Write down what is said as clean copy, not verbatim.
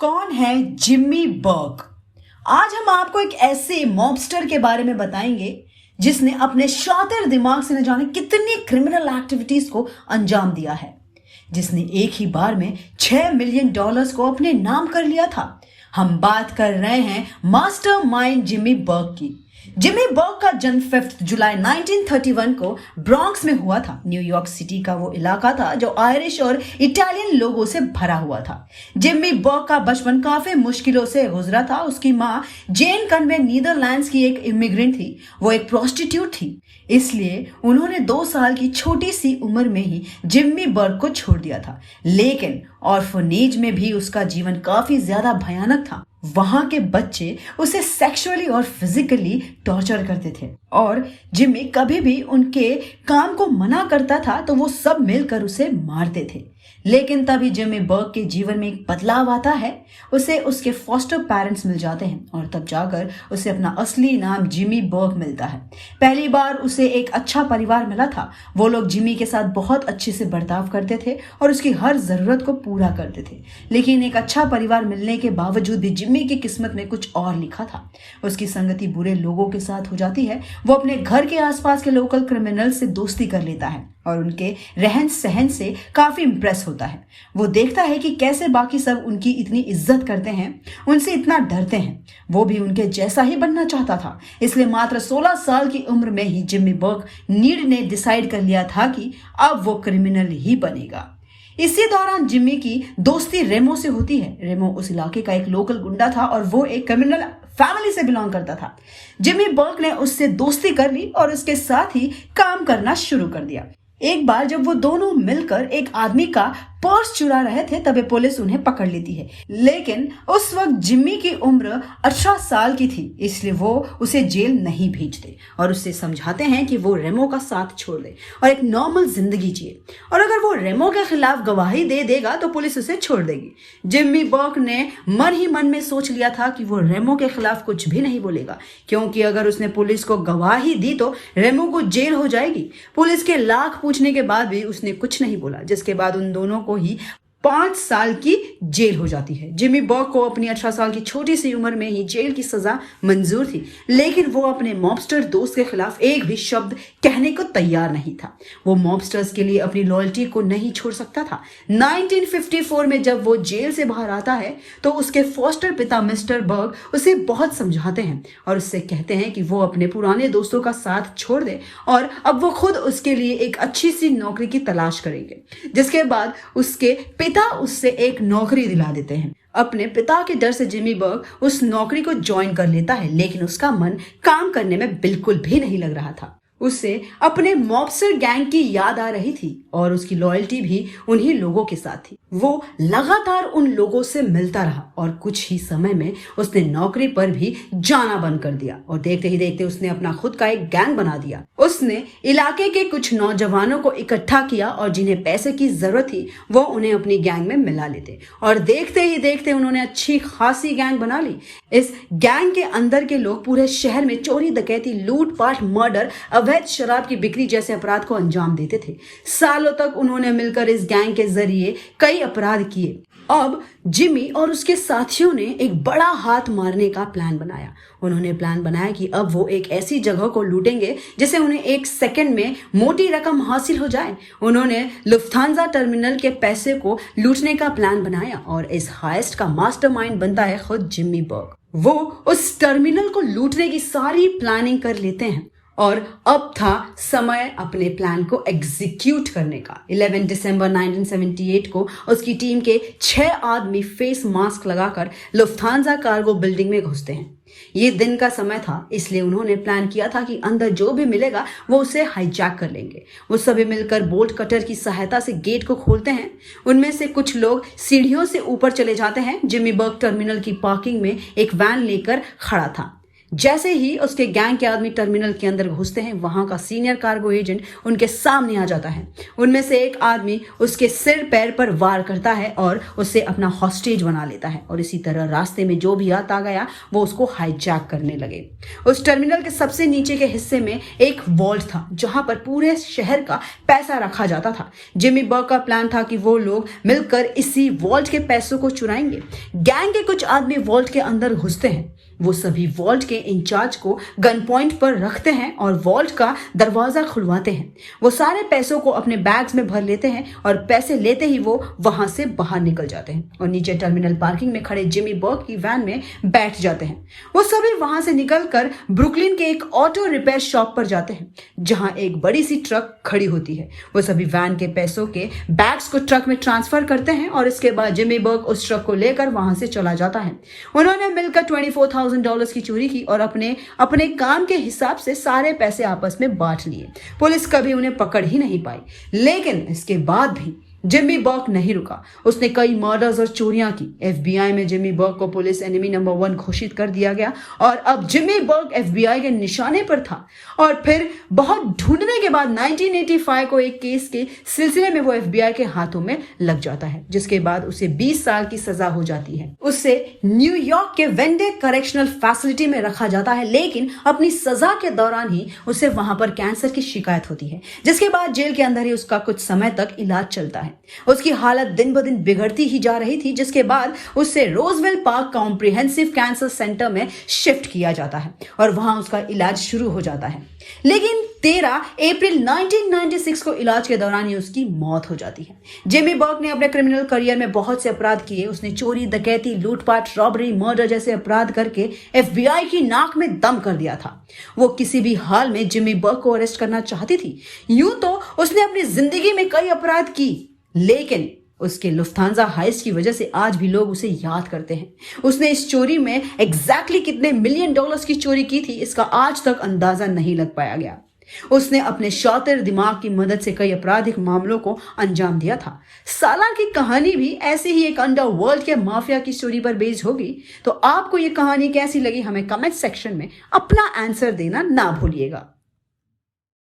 कौन है जिम्मी बर्ग? आज हम आपको एक ऐसे मॉबस्टर के बारे में बताएंगे जिसने अपने शातिर दिमाग से न जाने कितनी क्रिमिनल एक्टिविटीज को अंजाम दिया है, जिसने एक ही बार में $6 मिलियन को अपने नाम कर लिया था। हम बात कर रहे हैं मास्टरमाइंड जिम्मी बर्ग की। जिम्मी बर्ग का जन्म 5 जुलाई 1931 को ब्रॉन्क्स में हुआ था। न्यूयॉर्क सिटी का वो इलाका था जो आयरिश और इटालियन लोगों से भरा हुआ था। जिम्मी बर्ग का बचपन काफी मुश्किलों से गुजरा था। उसकी माँ जेन कन्वे नीदरलैंड्स की एक इमिग्रेंट थी। वो एक प्रोस्टिट्यूट थी, इसलिए उन्होंने 2 साल की छोटी सी उम्र में ही जिम्मी बर्ग को छोड़ दिया था। लेकिन ऑर्फनेज में भी उसका जीवन काफी ज्यादा भयानक था। वहां के बच्चे उसे सेक्सुअली और फिजिकली टॉर्चर करते थे और जिम्मी कभी भी उनके काम को मना करता था तो वो सब मिलकर उसे मारते थे। लेकिन तभी जिम्मी बर्ग के जीवन में एक बदलाव आता है। उसे उसके फॉस्टर पेरेंट्स मिल जाते हैं और तब जाकर उसे अपना असली नाम जिम्मी बर्ग मिलता है। पहली बार उसे एक अच्छा परिवार मिला था। वो लोग जिम्मी के साथ बहुत अच्छे से बर्ताव करते थे और उसकी हर जरूरत को पूरा करते थे। लेकिन एक अच्छा परिवार मिलने के बावजूद भी जिम्मी की किस्मत में कुछ और लिखा था। उसकी संगति बुरे लोगों के साथ हो जाती है। वो अपने घर के आसपास के लोकल क्रिमिनल से दोस्ती कर लेता है और उनके रहन सहन से काफी इंप्रेस होता है। वो देखता है कि कैसे बाकी सब उनकी इतनी इज्जत करते हैं, उनसे इतना डरते हैं। वो भी उनके जैसा ही बनना चाहता था। इसलिए मात्र 16 साल की उम्र में ही जिम्मी बर्ग ने डिसाइड कर लिया था कि अब वो क्रिमिनल ही बनेगा। इसी दौरान जिम्मी की दोस्ती रेमो से होती है। रेमो उस इलाके का एक लोकल गुंडा था और वो एक क्रिमिनल फैमिली से बिलोंग करता था। जिम्मी बर्ग ने उससे दोस्ती कर ली और उसके साथ ही काम करना शुरू कर दिया। एक बार जब वो दोनों मिलकर एक आदमी का पर्स चुरा रहे थे तभी पुलिस उन्हें पकड़ लेती है। लेकिन उस वक्त जिम्मी की उम्र 18 साल की थी, इसलिए वो उसे जेल नहीं भेजते और उससे समझाते हैं कि वो रेमो का साथ छोड़ दे और एक नॉर्मल जिंदगी जिए, और अगर वो रेमो के खिलाफ गवाही दे देगा तो पुलिस उसे छोड़ देगी। जिम्मी बर्ग ने मन ही मन में सोच लिया था कि वो रेमो के खिलाफ कुछ भी नहीं बोलेगा, क्योंकि अगर उसने पुलिस को गवाही दी तो रेमो को जेल हो जाएगी। पुलिस के लाख पूछने के बाद भी उसने कुछ नहीं बोला, जिसके बाद उन दोनों को ही 5 साल की जेल हो जाती है। जिम्मी बर्ग को अपनी 18 साल की छोटी सी उम्र में ही जेल की सजा मंजूर थी, लेकिन वो अपने मॉबस्टर दोस्त के खिलाफ एक भी शब्द कहने को तैयार नहीं था। वो मॉबस्टर्स के लिए अपनी लॉयल्टी को नहीं छोड़ सकता था। 1954 में जब वो जेल से बाहर आता है तो उसके फॉस्टर पिता मिस्टर बर्ग उसे बहुत समझाते हैं और उससे कहते हैं कि वो अपने पुराने दोस्तों का साथ छोड़ दे और अब वो खुद उसके लिए एक अच्छी सी नौकरी की तलाश करेंगे। जिसके बाद उसके पिता उससे एक नौकरी दिला देते हैं। अपने पिता के डर से जिम्मी बर्ग उस नौकरी को ज्वाइन कर लेता है, लेकिन उसका मन काम करने में बिल्कुल भी नहीं लग रहा था। उसे अपने मॉबस्टर गैंग की याद आ रही थी और उसकी लॉयल्टी भी उन्हीं लोगों के साथ थी। वो लगातार उन लोगों से मिलता रहा और कुछ ही समय में उसने नौकरी पर भी जाना बंद कर दिया और देखते ही देखते उसने अपना खुद का एक गैंग बना दिया। उसने इलाके के कुछ नौजवानों को इकट्ठा किया और जिन्हें पैसे की जरूरत थी वो उन्हें अपनी गैंग में मिला लेते और देखते ही देखते उन्होंने अच्छी खासी गैंग बना ली। इस गैंग के अंदर के लोग पूरे शहर में चोरी, डकैती, लूटपाट, मर्डर, अवैध शराब की बिक्री जैसे अपराध को अंजाम देते थे। सालों तक उन्होंने मिलकर इस गैंग के जरिए कई अपराध किए। अब जिम्मी और उसके साथियों ने एक बड़ा हाथ मारने का प्लान बनाया। उन्होंने प्लान बनाया कि अब वो एक ऐसी जगह को लूटेंगे जिसे उन्हें 1 सेकंड में मोटी रकम हासिल हो जाए। उन्होंने लुफ्थांजा टर्मिनल के पैसे को लूटने का प्लान बनाया और इस हाइस्ट का मास्टरमाइंड बनता है खुद जिम्मी बर्ग। वो उस टर्मिनल को लूटने की सारी प्लानिंग कर लेते हैं और अब था समय अपने प्लान को एग्जीक्यूट करने का। 11 दिसंबर 1978 को उसकी टीम के 6 आदमी फेस मास्क लगाकर लुफ्थांजा कार्गो बिल्डिंग में घुसते हैं। ये दिन का समय था, इसलिए उन्होंने प्लान किया था कि अंदर जो भी मिलेगा वो उसे हाईजैक कर लेंगे। वो सभी मिलकर बोल्ट कटर की सहायता से गेट को खोलते हैं। उनमें से कुछ लोग सीढ़ियों से ऊपर चले जाते हैं। जिम्मी बर्ग टर्मिनल की पार्किंग में एक वैन लेकर खड़ा था। जैसे ही उसके गैंग के आदमी टर्मिनल के अंदर घुसते हैं, वहां का सीनियर कार्गो एजेंट उनके सामने आ जाता है। उनमें से एक आदमी उसके सिर पैर पर वार करता है और उसे अपना हॉस्टेज बना लेता है, और इसी तरह रास्ते में जो भी आता गया वो उसको हाईजैक करने लगे। उस टर्मिनल के सबसे नीचे के हिस्से में एक वॉल्ट था जहां पर पूरे शहर का पैसा रखा जाता था। जिमी बर्ग का प्लान था कि वो लोग मिलकर इसी वॉल्ट के पैसों को चुराएंगे। गैंग के कुछ आदमी वॉल्ट के अंदर घुसते हैं। वो सभी वॉल्ट के इंचार्ज को गन पॉइंट पर रखते हैं और वॉल्ट का दरवाजा खुलवाते हैं। वो सारे पैसों को अपने बैग्स में भर लेते हैं और पैसे लेते ही वो वहां से बाहर निकल जाते हैं और नीचे टर्मिनल पार्किंग में खड़े जिमी बर्ग की वैन में बैठ जाते हैं। वो सभी वहां से निकलकर ब्रुकलिन के एक ऑटो रिपेयर शॉप पर जाते हैं जहां एक बड़ी सी ट्रक खड़ी होती है। वो सभी वैन के पैसों के बैग्स को ट्रक में ट्रांसफर करते हैं और इसके बाद जिमी बर्ग उस ट्रक को लेकर वहां से चला जाता है। उन्होंने मिलकर $24,000 की चोरी की और अपने काम के हिसाब से सारे पैसे आपस में बांट लिए। पुलिस कभी उन्हें पकड़ ही नहीं पाई, लेकिन इसके बाद भी जिमी बर्ग नहीं रुका। उसने कई मर्डर्स और चोरियां की। FBI में जिमी बर्ग को पुलिस एनिमी नंबर 1 घोषित कर दिया गया और अब जिमी बर्ग FBI के निशाने पर था। और फिर बहुत ढूंढने के बाद 1985 को एक केस के सिलसिले में वो FBI के हाथों में लग जाता है, जिसके बाद उसे 20 साल की सजा हो जाती है। उसे न्यूयॉर्क के वेंडे करेक्शनल फैसिलिटी में रखा जाता है, लेकिन अपनी सजा के दौरान ही उसे वहां पर कैंसर की शिकायत होती है, जिसके बाद जेल के अंदर ही उसका कुछ समय तक इलाज चलता है। उसकी हालत दिन ब दिन बिगड़ती ही जा रही थी, जिसके बाद उसे Roswell park comprehensive cancer centre में शिफ्ट किया जाता है और वहां उसका इलाज शुरू हो जाता है। लेकिन 13 अप्रैल 1996 को इलाज के दौरान ही उसकी मौत हो जाती है। जिमी बर्ग ने अपने क्रिमिनल करियर में बहुत से अपराध किए। उसने चोरी, डकैती, लूटपाट, रॉबरी, मर्डर जैसे अपराध करके FBI की नाक में दम कर दिया था। वो किसी भी हाल में जिमी बर्ग को अरेस्ट करना चाहती थी। यूं तो उसने अपनी जिंदगी में कई अपराध की, लेकिन उसके लुफ्थांजा हाइस्ट की वजह से आज भी लोग उसे याद करते हैं। उसने इस चोरी में एग्जैक्टली कितने $1 मिलियन की चोरी की थी, इसका आज तक अंदाजा नहीं लग पाया गया। उसने अपने शातिर दिमाग की मदद से कई आपराधिक मामलों को अंजाम दिया था। साला की कहानी भी ऐसे ही एक अंडरवर्ल्ड के माफिया की स्टोरी पर बेस्ड होगी। तो आपको ये कहानी कैसी लगी, हमें कमेंट सेक्शन में अपना आंसर देना ना भूलिएगा।